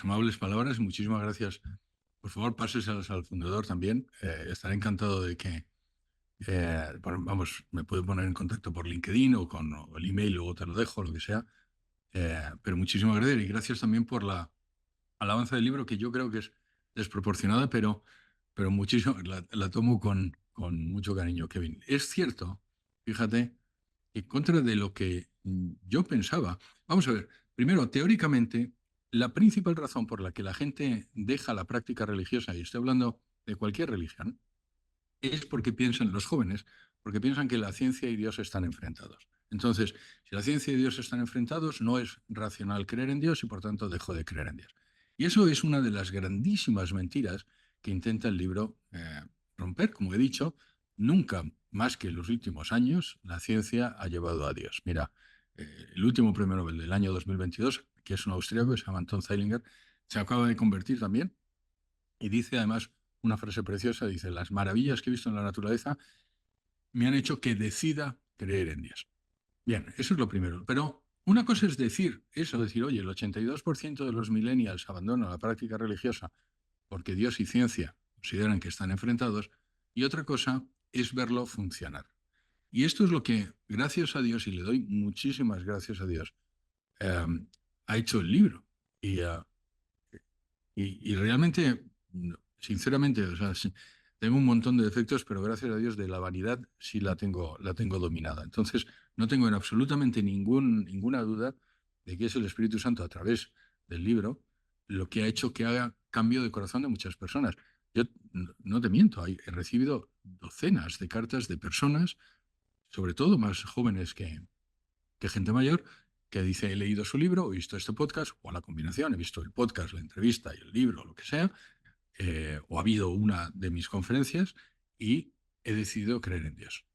amables palabras. Muchísimas gracias. Por favor, páseselas al fundador también. Estaré encantado de que, vamos, me puede poner en contacto por LinkedIn o con el email, luego te lo dejo, lo que sea. Pero muchísimas gracias y gracias también por la alabanza del libro, que yo creo que es desproporcionada, pero muchísimo, la tomo con mucho cariño, Kevin. Es cierto, fíjate, en contra de lo que yo pensaba. Vamos a ver, primero, teóricamente, la principal razón por la que la gente deja la práctica religiosa, y estoy hablando de cualquier religión, es porque piensan, los jóvenes, porque piensan que la ciencia y Dios están enfrentados. Entonces, si la ciencia y Dios están enfrentados, no es racional creer en Dios y por tanto dejo de creer en Dios. Y eso es una de las grandísimas mentiras que intenta el libro romper. Como he dicho, nunca más que en los últimos años la ciencia ha llevado a Dios. Mira, el último premio Nobel del año 2022, que es un austríaco que se llama Anton Zeilinger, se acaba de convertir también y dice además una frase preciosa, dice, las maravillas que he visto en la naturaleza me han hecho que decida creer en Dios. Bien, eso es lo primero. Pero una cosa es decir eso, decir, oye, el 82% de los millennials abandonan la práctica religiosa porque Dios y ciencia consideran que están enfrentados, y otra cosa es verlo funcionar. Y esto es lo que, gracias a Dios, y le doy muchísimas gracias a Dios, ha hecho el libro. Y realmente, sinceramente, o sea, tengo un montón de defectos, pero gracias a Dios de la vanidad sí la tengo dominada. Entonces, no tengo en absolutamente ninguna duda de que es el Espíritu Santo a través del libro lo que ha hecho que haga cambio de corazón de muchas personas. Yo no te miento, he recibido docenas de cartas de personas, sobre todo más jóvenes que gente mayor, que dice, he leído su libro, he visto este podcast, o a la combinación, he visto el podcast, la entrevista y el libro, lo que sea, o ha habido una de mis conferencias y he decidido creer en Dios.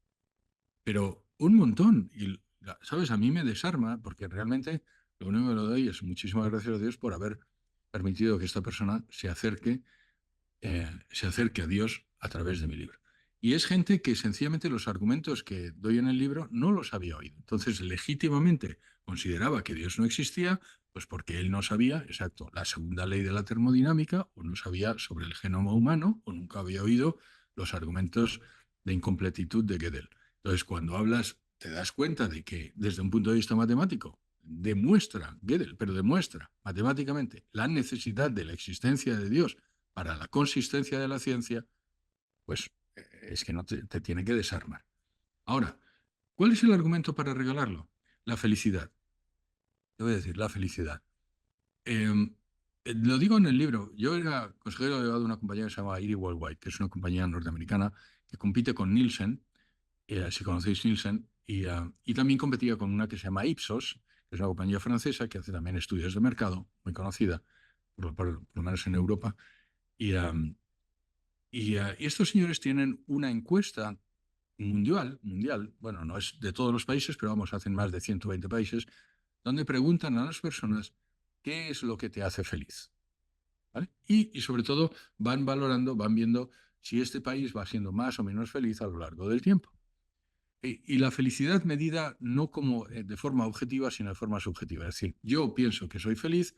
Pero un montón, y sabes, a mí me desarma, porque realmente lo único que le doy es muchísimas gracias a Dios por haber permitido que esta persona se acerque a Dios a través de mi libro. Y es gente que sencillamente los argumentos que doy en el libro no los había oído. Entonces, legítimamente consideraba que Dios no existía, pues porque él no sabía, exacto, la segunda ley de la termodinámica, o no sabía sobre el genoma humano, o nunca había oído los argumentos de incompletitud de Gödel. Entonces, cuando hablas, te das cuenta de que desde un punto de vista matemático, demuestra Gödel, pero demuestra matemáticamente la necesidad de la existencia de Dios para la consistencia de la ciencia, pues es que no te tiene que desarmar. Ahora, ¿cuál es el argumento para regalarlo? La felicidad. Te voy a decir, la felicidad. Lo digo en el libro. Yo era consejero delegado de una compañía que se llama IRI Worldwide, que es una compañía norteamericana que compite con Nielsen, si conocéis Nielsen, y también competía con una que se llama Ipsos, que es una compañía francesa que hace también estudios de mercado, muy conocida, por lo menos en Europa. Y estos señores tienen una encuesta mundial, bueno, no es de todos los países, pero vamos, hacen más de 120 países, donde preguntan a las personas qué es lo que te hace feliz. ¿Vale? Y sobre todo van valorando, van viendo si este país va siendo más o menos feliz a lo largo del tiempo. Y la felicidad medida no como de forma objetiva, sino de forma subjetiva. Es decir, yo pienso que soy feliz,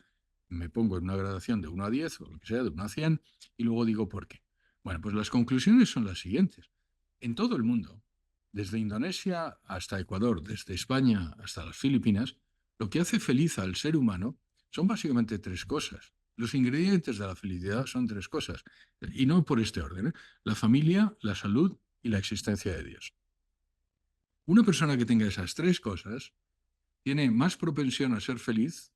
me pongo en una gradación de 1 a 10, o lo que sea, de 1 a 100, y luego digo por qué. Bueno, pues las conclusiones son las siguientes. En todo el mundo, desde Indonesia hasta Ecuador, desde España hasta las Filipinas, lo que hace feliz al ser humano son básicamente 3 cosas. Los ingredientes de la felicidad son 3 cosas, y no por este orden, ¿eh? La familia, la salud y la existencia de Dios. Una persona que tenga esas 3 cosas tiene más propensión a ser feliz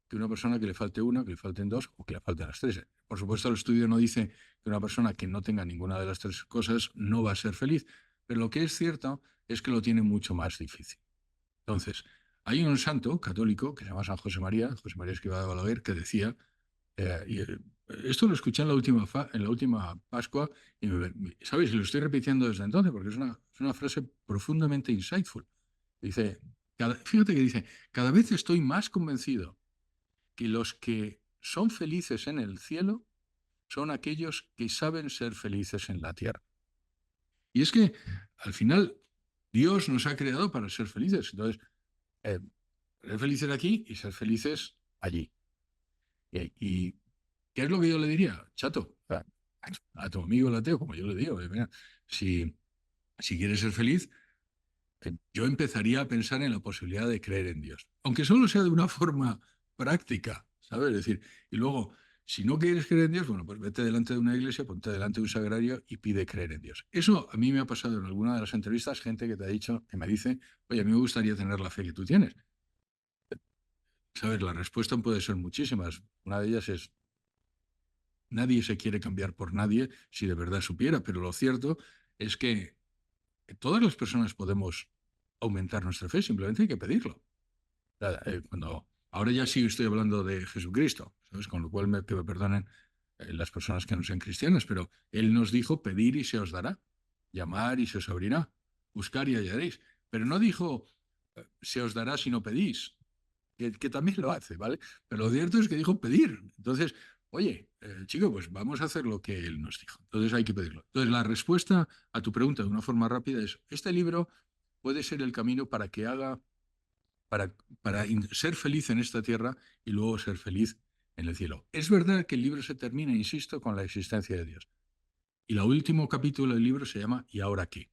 que una persona que le falte una, que le falten 2 o que le falten las 3. Por supuesto, el estudio no dice que una persona que no tenga ninguna de las 3 cosas no va a ser feliz, pero lo que es cierto es que lo tiene mucho más difícil. Entonces, Hay un santo católico que se llama San José María Escrivá de Balaguer, que decía, esto lo escuché en la última Pascua, y ¿sabes? Y lo estoy repitiendo desde entonces, porque es una frase profundamente insightful. Dice, fíjate que dice, cada vez estoy más convencido que los que son felices en el cielo son aquellos que saben ser felices en la tierra. Y es que, al final, Dios nos ha creado para ser felices. Entonces, eh, ser felices aquí y ser felices allí. Y ¿qué es lo que yo le diría? Chato, a tu amigo el ateo, como yo le digo, mira, si quieres ser feliz, yo empezaría a pensar en la posibilidad de creer en Dios, aunque solo sea de una forma práctica, ¿sabes? Es decir, y luego, si no quieres creer en Dios, bueno, pues vete delante de una iglesia, ponte delante de un sagrario y pide creer en Dios. Eso a mí me ha pasado en alguna de las entrevistas, gente que te ha dicho, que me dice, oye, a mí me gustaría tener la fe que tú tienes. ¿Sabes? La respuesta puede ser muchísimas. Una de ellas es, nadie se quiere cambiar por nadie si de verdad supiera, pero lo cierto es que todas las personas podemos aumentar nuestra fe, simplemente hay que pedirlo. Ahora ya sí estoy hablando de Jesucristo, ¿sabes? Con lo cual que me perdonen las personas que no sean cristianas, pero Él nos dijo, pedir y se os dará, llamar y se os abrirá, buscar y hallaréis. Pero no dijo, se os dará si no pedís, que también lo hace, ¿vale? Pero lo cierto es que dijo pedir. Entonces, oye, chico, pues vamos a hacer lo que Él nos dijo. Entonces hay que pedirlo. Entonces la respuesta a tu pregunta de una forma rápida es, este libro puede ser el camino para que haga para ser feliz en esta tierra y luego ser feliz en el cielo. Es verdad que el libro se termina, insisto, con la existencia de Dios. Y el último capítulo del libro se llama ¿Y ahora qué?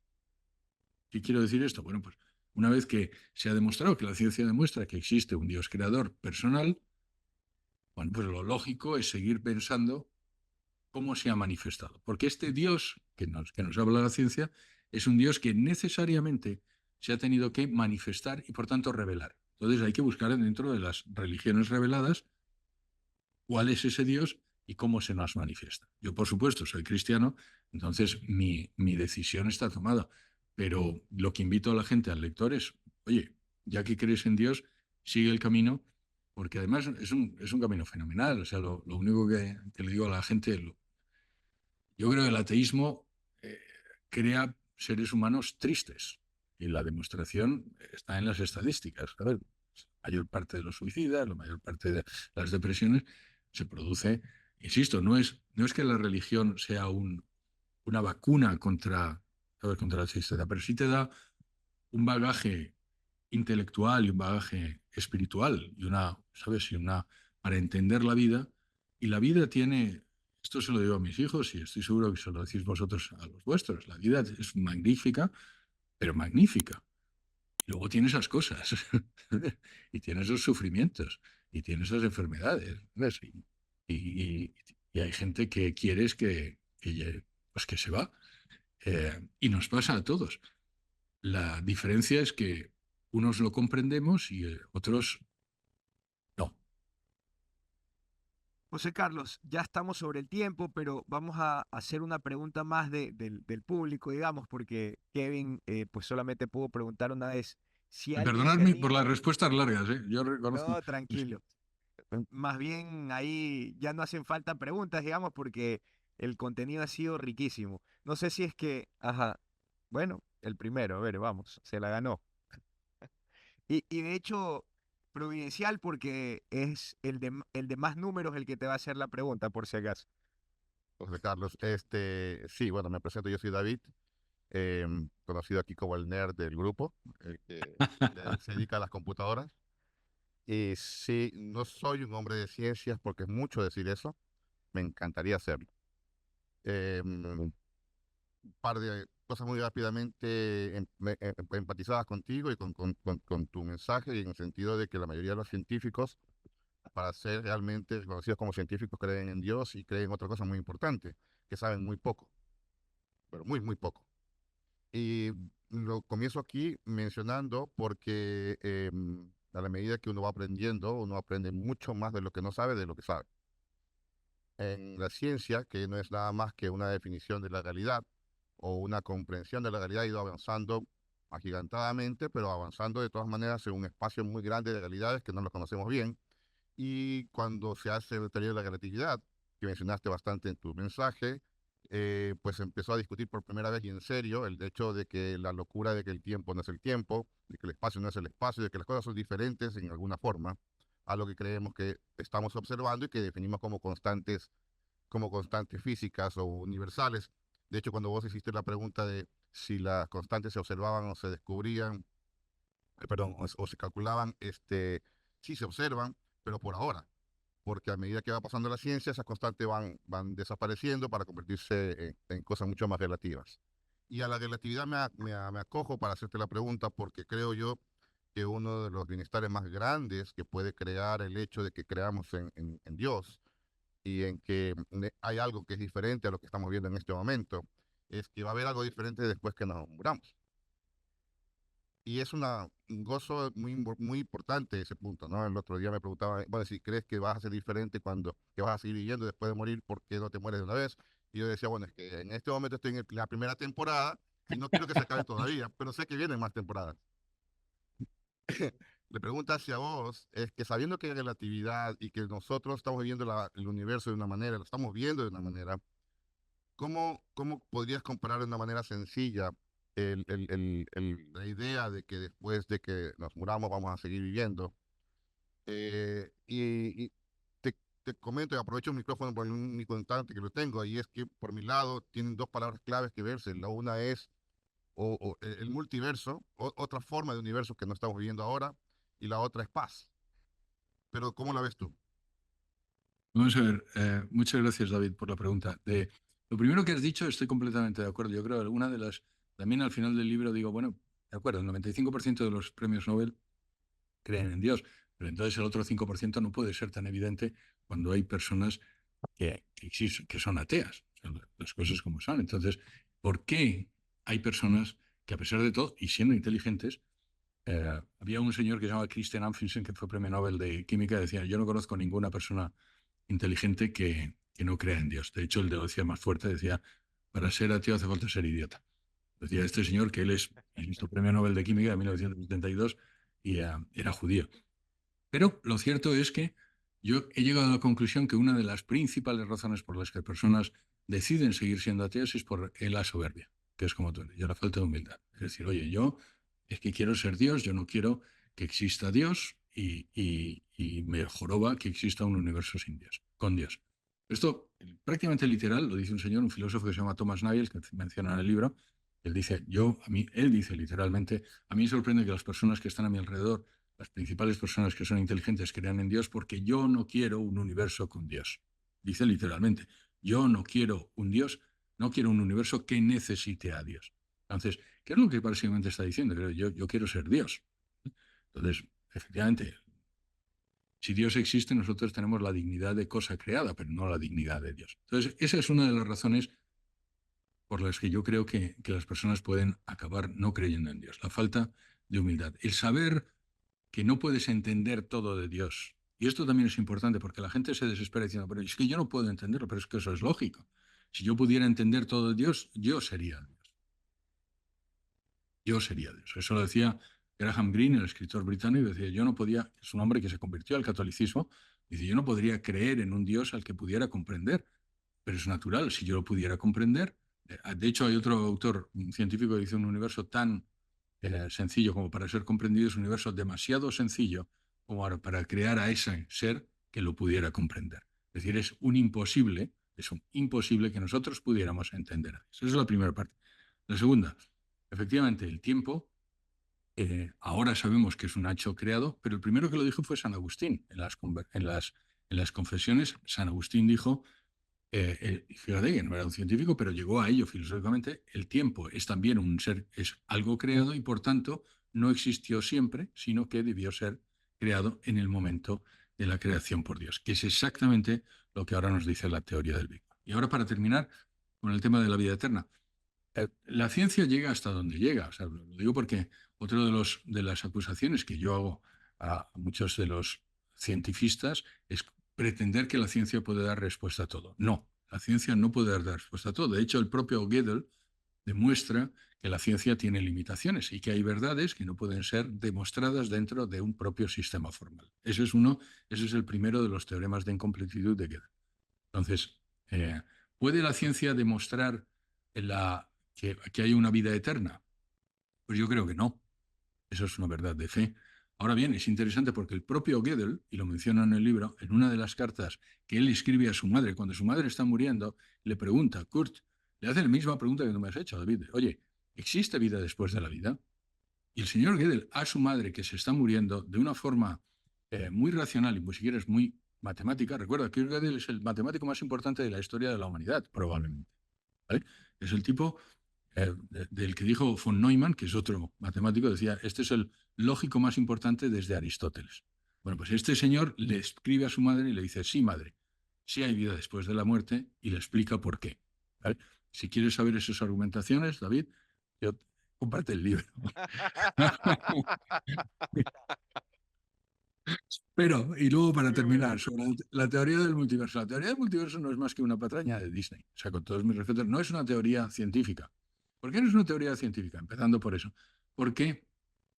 ¿Qué quiero decir esto? Bueno, pues una vez que se ha demostrado que la ciencia demuestra que existe un Dios creador personal, bueno, pues lo lógico es seguir pensando cómo se ha manifestado. Porque este Dios que nos habla la ciencia es un Dios que necesariamente se ha tenido que manifestar y por tanto revelar. Entonces hay que buscar dentro de las religiones reveladas cuál es ese Dios y cómo se nos manifiesta. Yo, por supuesto, soy cristiano, entonces mi decisión está tomada. Pero lo que invito a la gente, al lector, es, oye, ya que crees en Dios, sigue el camino, porque además es un camino fenomenal. O sea, lo único que le digo a la gente, yo creo que el ateísmo crea seres humanos tristes y la demostración está en las estadísticas. ¿Sabes? La mayor parte de los suicidas, la mayor parte de las depresiones se produce, insisto, no es que la religión sea una vacuna contra, ¿sabes? Contra la tristeza, pero sí te da un bagaje intelectual y un bagaje espiritual y ¿sabes? Para entender la vida. Y la vida tiene, esto se lo digo a mis hijos y estoy seguro que se lo decís vosotros a los vuestros, la vida es magnífica, pero magnífica. Y luego tiene esas cosas, y tiene esos sufrimientos, y tiene esas enfermedades, ¿ves? Y hay gente que quieres pues que se va. Y nos pasa a todos. La diferencia es que unos lo comprendemos y otros no. José Carlos, ya estamos sobre el tiempo, pero vamos a hacer una pregunta más del público, digamos, porque Kevin pues solamente pudo preguntar una vez. Si alguien se Perdonadme por las anima, respuestas largas, ¿eh? Yo reconozco. no, tranquilo. Más bien ahí ya no hacen falta preguntas, digamos, porque el contenido ha sido riquísimo. No sé si es que, ajá, bueno, el primero, a ver, vamos, se la ganó. Y de hecho, providencial porque es el de más números el que te va a hacer la pregunta, por si acaso. José Carlos, sí, bueno, me presento, yo soy David, conocido aquí como el nerd del grupo, el que se dedica a las computadoras. Y sí, no soy un hombre de ciencias porque es mucho decir eso, me encantaría hacerlo. Un par de cosas muy rápidamente empatizadas contigo y con tu mensaje, y en el sentido de que la mayoría de los científicos, para ser realmente reconocidos como científicos, creen en Dios y creen en otra cosa muy importante, que saben muy poco, pero muy, muy poco. Y lo comienzo aquí mencionando porque a la medida que uno va aprendiendo, uno aprende mucho más de lo que no sabe de lo que sabe. En la ciencia, que no es nada más que una definición de la realidad o una comprensión de la realidad, ha ido avanzando agigantadamente, pero avanzando de todas maneras en un espacio muy grande de realidades que no lo conocemos bien. Y cuando se hace la teoría de la relatividad, que mencionaste bastante en tu mensaje, pues empezó a discutir por primera vez y en serio el hecho de que la locura de que el tiempo no es el tiempo, de que el espacio no es el espacio, de que las cosas son diferentes en alguna forma a lo que creemos que estamos observando y que definimos como constantes físicas o universales. De hecho, cuando vos hiciste la pregunta de si las constantes se observaban o se descubrían, perdón, o se calculaban, sí se observan, pero por ahora, porque a medida que va pasando la ciencia, esas constantes van desapareciendo para convertirse en cosas mucho más relativas. Y a la relatividad me acojo para hacerte la pregunta, porque creo yo que uno de los bienestares más grandes que puede crear el hecho de que creamos en Dios y en que hay algo que es diferente a lo que estamos viendo en este momento, es que va a haber algo diferente después que nos muramos. Y es un gozo muy importante ese punto, ¿no? El otro día me preguntaba, bueno, si crees que vas a ser diferente que vas a seguir viviendo después de morir, ¿por qué no te mueres de una vez? Y yo decía, bueno, es que en este momento estoy en la primera temporada y no quiero que se acabe todavía, pero sé que vienen más temporadas. Le pregunta hacia vos, es que sabiendo que hay relatividad y que nosotros estamos viviendo el universo de una manera, lo estamos viendo de una manera, ¿cómo podrías comparar de una manera sencilla la idea de que después de que nos muramos vamos a seguir viviendo? Y te comento y aprovecho el micrófono por el único instante que lo tengo, y es que por mi lado tienen dos palabras claves que verse. La una es el multiverso, otra forma de universo que no estamos viviendo ahora, y la otra es paz. Pero ¿cómo la ves tú? Vamos a ver, muchas gracias David por la pregunta. Lo primero que has dicho estoy completamente de acuerdo. Yo creo que una de las, también al final del libro digo, bueno, de acuerdo, el 95% de los premios Nobel creen en Dios, pero entonces el otro 5% no puede ser tan evidente cuando hay personas que son ateas, o sea, las cosas como son. Entonces, ¿por qué hay personas que a pesar de todo, y siendo inteligentes, había un señor que se llama Christian Amundsen, que fue premio Nobel de Química, decía, yo no conozco ninguna persona inteligente que no crea en Dios. De hecho, él lo decía más fuerte, decía, para ser ateo hace falta ser idiota. Decía este señor que él es el premio Nobel de Química de 1972 y era judío. Pero lo cierto es que yo he llegado a la conclusión que una de las principales razones por las que personas deciden seguir siendo ateos es por la soberbia, que es como tú, y la falta de humildad. Es decir, oye, yo es que quiero ser Dios, yo no quiero que exista Dios y me joroba que exista un universo sin Dios, con Dios. Esto prácticamente literal lo dice un señor, un filósofo que se llama Thomas Nagel, que menciona en el libro. Él dice, él dice literalmente, a mí me sorprende que las personas que están a mi alrededor, las principales personas que son inteligentes, crean en Dios porque yo no quiero un universo con Dios. Dice literalmente, yo no quiero un Dios, no quiero un universo que necesite a Dios. Entonces, ¿qué es lo que básicamente está diciendo? Yo quiero ser Dios. Entonces, efectivamente, si Dios existe, nosotros tenemos la dignidad de cosa creada, pero no la dignidad de Dios. Entonces, esa es una de las razones por las que yo creo que las personas pueden acabar no creyendo en Dios. La falta de humildad. El saber que no puedes entender todo de Dios. Y esto también es importante porque la gente se desespera diciendo, pero es que yo no puedo entenderlo, pero es que eso es lógico. Si yo pudiera entender todo de Dios, yo sería Dios. Yo sería Dios. Eso lo decía Graham Greene, el escritor británico, decía, yo no podía, es un hombre que se convirtió al catolicismo, dice, yo no podría creer en un Dios al que pudiera comprender, pero es natural, si yo lo pudiera comprender. De hecho, hay otro autor, un científico, que dice un universo tan sencillo como para ser comprendido, es un universo demasiado sencillo como para crear a ese ser que lo pudiera comprender. Es decir, es un imposible que nosotros pudiéramos entender a Dios. Esa es la primera parte. La segunda, efectivamente, el tiempo, ahora sabemos que es un hecho creado, pero el primero que lo dijo fue San Agustín. En las confesiones, San Agustín dijo, fíjate que no era un científico, pero llegó a ello filosóficamente, el tiempo es también un ser, es algo creado y por tanto no existió siempre, sino que debió ser creado en el momento de la creación por Dios, que es exactamente lo que ahora nos dice la teoría del Big Bang. Y ahora para terminar con el tema de la vida eterna. La ciencia llega hasta donde llega. O sea, lo digo porque otra de las acusaciones que yo hago a muchos de los cientifistas es pretender que la ciencia puede dar respuesta a todo. No, la ciencia no puede dar respuesta a todo. De hecho, el propio Gödel demuestra que la ciencia tiene limitaciones y que hay verdades que no pueden ser demostradas dentro de un propio sistema formal. Ese es el primero de los teoremas de incompletitud de Gödel. Entonces, ¿puede la ciencia demostrar que hay una vida eterna? Pues yo creo que no. Eso es una verdad de fe. Ahora bien, es interesante porque el propio Gödel, y lo menciona en el libro, en una de las cartas que él escribe a su madre, cuando su madre está muriendo, le pregunta, Kurt, le hace la misma pregunta que tú me has hecho, David. Oye, ¿existe vida después de la vida? Y el señor Gödel a su madre, que se está muriendo, de una forma muy racional y, pues, si quieres, muy matemática. Recuerda que Gödel es el matemático más importante de la historia de la humanidad, probablemente. ¿Vale? Es el tipo del que dijo von Neumann, que es otro matemático, decía, este es el lógico más importante desde Aristóteles. Bueno, pues este señor le escribe a su madre y le dice, sí, madre, sí hay vida después de la muerte, y le explica por qué. ¿Vale? Si quieres saber esas argumentaciones, David, comparte el libro. Pero, y luego para terminar, sobre la teoría del multiverso. La teoría del multiverso no es más que una patraña de Disney. O sea, con todos mis respetos, no es una teoría científica. ¿Por qué no es una teoría científica? Empezando por eso. Porque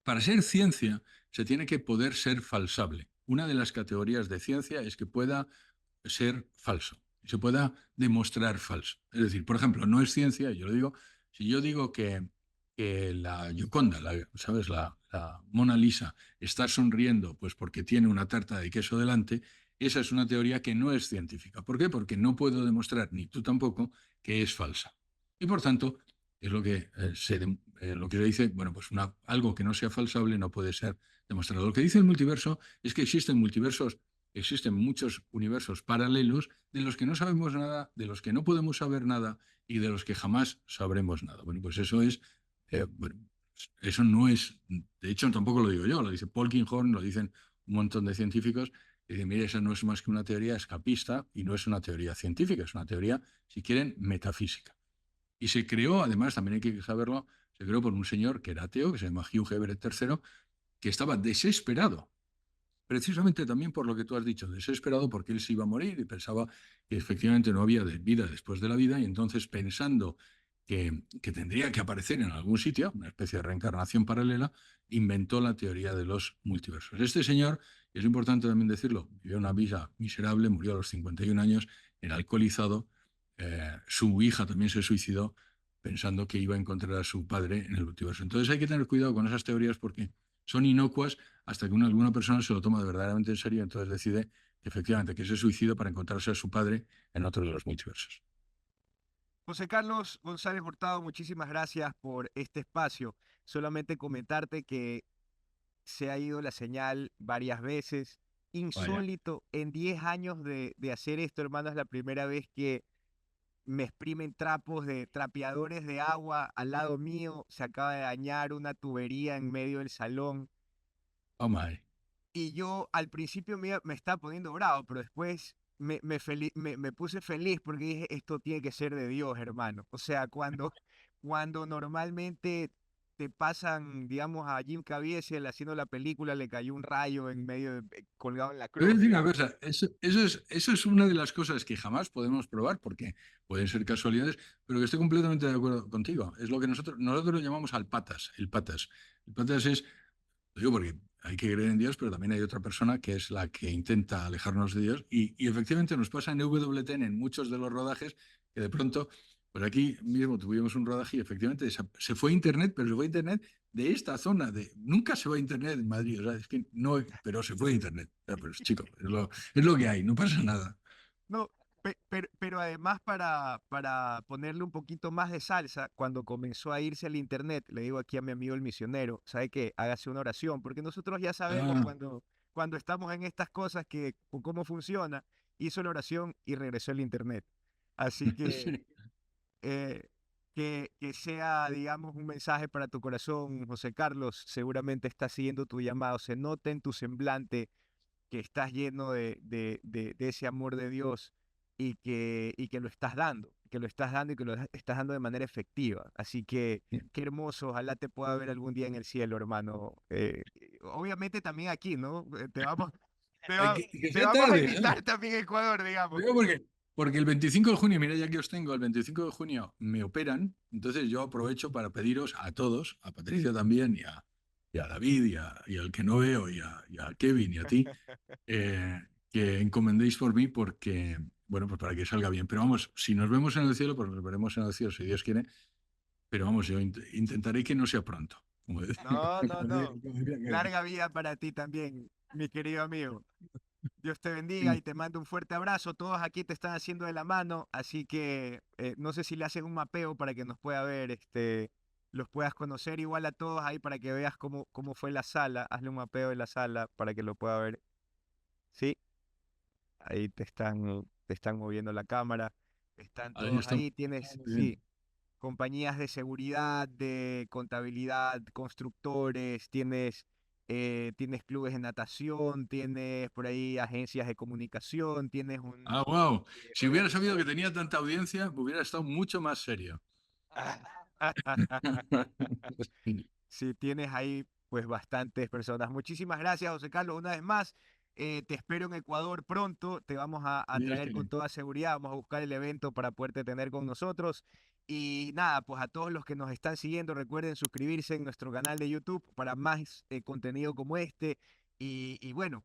para ser ciencia se tiene que poder ser falsable. Una de las categorías de ciencia es que pueda ser falso, se pueda demostrar falso. Es decir, por ejemplo, no es ciencia, yo lo digo, si yo digo que la Gioconda, ¿sabes? La Mona Lisa está sonriendo pues porque tiene una tarta de queso delante, esa es una teoría que no es científica. ¿Por qué? Porque no puedo demostrar, ni tú tampoco, que es falsa. Y por tanto, es lo que lo que se dice, bueno, pues algo que no sea falsable no puede ser demostrado. Lo que dice el multiverso es que existen muchos universos paralelos de los que no sabemos nada, de los que no podemos saber nada y de los que jamás sabremos nada. Bueno, pues bueno, eso no es, de hecho tampoco lo digo yo, lo dice Paul Kinghorn, lo dicen un montón de científicos, y dicen, mire, esa no es más que una teoría escapista y no es una teoría científica, es una teoría, si quieren, metafísica. Y se creó, además, también hay que saberlo, se creó por un señor que era ateo, que se llama Hugh Everett III, que estaba desesperado, precisamente también por lo que tú has dicho, desesperado porque él se iba a morir y pensaba que efectivamente no había vida después de la vida, y entonces, pensando que tendría que aparecer en algún sitio, una especie de reencarnación paralela, inventó la teoría de los multiversos. Este señor, y es importante también decirlo, vivió una vida miserable, murió a los 51 años, era alcoholizado, su hija también se suicidó pensando que iba a encontrar a su padre en el multiverso. Entonces hay que tener cuidado con esas teorías porque son inocuas hasta que alguna persona se lo toma verdaderamente en serio y entonces decide que efectivamente que se suicida para encontrarse a su padre en otro de los multiversos. José Carlos González Hurtado, muchísimas gracias por este espacio. Solamente comentarte que se ha ido la señal varias veces. Vaya. Insólito, en 10 años de hacer esto, hermano, es la primera vez que me exprimen trapos de trapeadores de agua al lado mío. Se acaba de dañar una tubería en medio del salón. Oh my. Y yo al principio me estaba poniendo bravo, pero después me puse feliz porque dije, esto tiene que ser de Dios, hermano. O sea, cuando normalmente te pasan, digamos, a Jim Caviezel haciendo la película, le cayó un rayo en medio, colgado en la Te voy a cruz, decir una digamos. cosa, eso es una de las cosas que jamás podemos probar porque pueden ser casualidades, pero que estoy completamente de acuerdo contigo. Es lo que nosotros lo llamamos al patas, el patas. El patas es, lo digo porque hay que creer en Dios, pero también hay otra persona que es la que intenta alejarnos de Dios y efectivamente nos pasa en EWTN en muchos de los rodajes que de pronto, pues aquí mismo tuvimos un rodaje y efectivamente se fue a Internet, pero se fue a Internet de esta zona, nunca se va a Internet en Madrid, o sea, es que no, pero se fue a Internet. Ya, pero chico, es lo que hay, no pasa nada. No, pero además para ponerle un poquito más de salsa, cuando comenzó a irse el internet, le digo aquí a mi amigo el misionero, ¿sabe qué? Hágase una oración, porque nosotros ya sabemos Ah, cuando estamos en estas cosas cómo funciona, hizo la oración y regresó el internet. Así que sí. eh, que sea, digamos, un mensaje para tu corazón, José Carlos, seguramente está siguiendo tu llamado, se nota en tu semblante que estás lleno de ese amor de Dios y que lo estás dando, que lo estás dando y que lo estás dando de manera efectiva. Así que qué hermoso, ojalá te pueda ver algún día en el cielo, hermano. Obviamente también aquí, ¿no? Te vamos, te va- Que te sea vamos a tarde, ¿sabes? invitar también a Ecuador, digamos. Digo porque Porque el 25 de junio, mira, ya que os tengo, el 25 de junio me operan, entonces yo aprovecho para pediros a todos, a Patricia también, y a David, y al que no veo, y a Kevin, y a ti, que encomendéis por mí porque, bueno, pues para que salga bien. Pero vamos, si nos vemos en el cielo, pues nos veremos en el cielo, si Dios quiere. Pero vamos, yo intentaré que no sea pronto. Como decía- No, no, como no. decía Kevin. Larga vida para ti también, mi querido amigo. Dios te bendiga y te mando un fuerte abrazo. Todos aquí te están haciendo de la mano, así que no sé si le hacen un mapeo para que nos pueda ver, los puedas conocer igual a todos ahí para que veas cómo fue la sala. Hazle un mapeo de la sala para que lo pueda ver. Sí, ahí te están moviendo la cámara. Están Ahí todos está. ahí. Tienes, Muy bien. sí, compañías de seguridad, de contabilidad, constructores, tienes clubes de natación, tienes por ahí agencias de comunicación, tienes Ah, wow. Si hubiera sabido que organizaciones. tenía tanta audiencia, hubiera estado mucho más serio. Sí, tienes ahí pues bastantes personas. Muchísimas gracias, José Carlos, una vez más. Te espero en Ecuador pronto. Te vamos a Dios traer con quiere. toda seguridad. Vamos a buscar el evento para poderte tener con nosotros. Y nada, pues a todos los que nos están siguiendo, recuerden suscribirse en nuestro canal de YouTube para más contenido como este. Y bueno,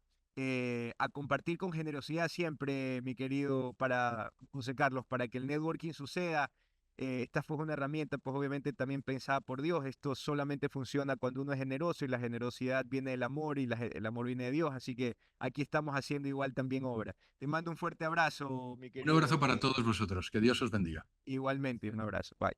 a compartir con generosidad siempre, mi querido para José Carlos, para que el networking suceda. Esta fue una herramienta, pues obviamente también pensada por Dios. Esto solamente funciona cuando uno es generoso y la generosidad viene del amor y el amor viene de Dios. Así que aquí estamos haciendo igual también obra. Te mando un fuerte abrazo, mi Un abrazo querido. para todos vosotros. Que Dios os bendiga. Igualmente, un abrazo. Bye.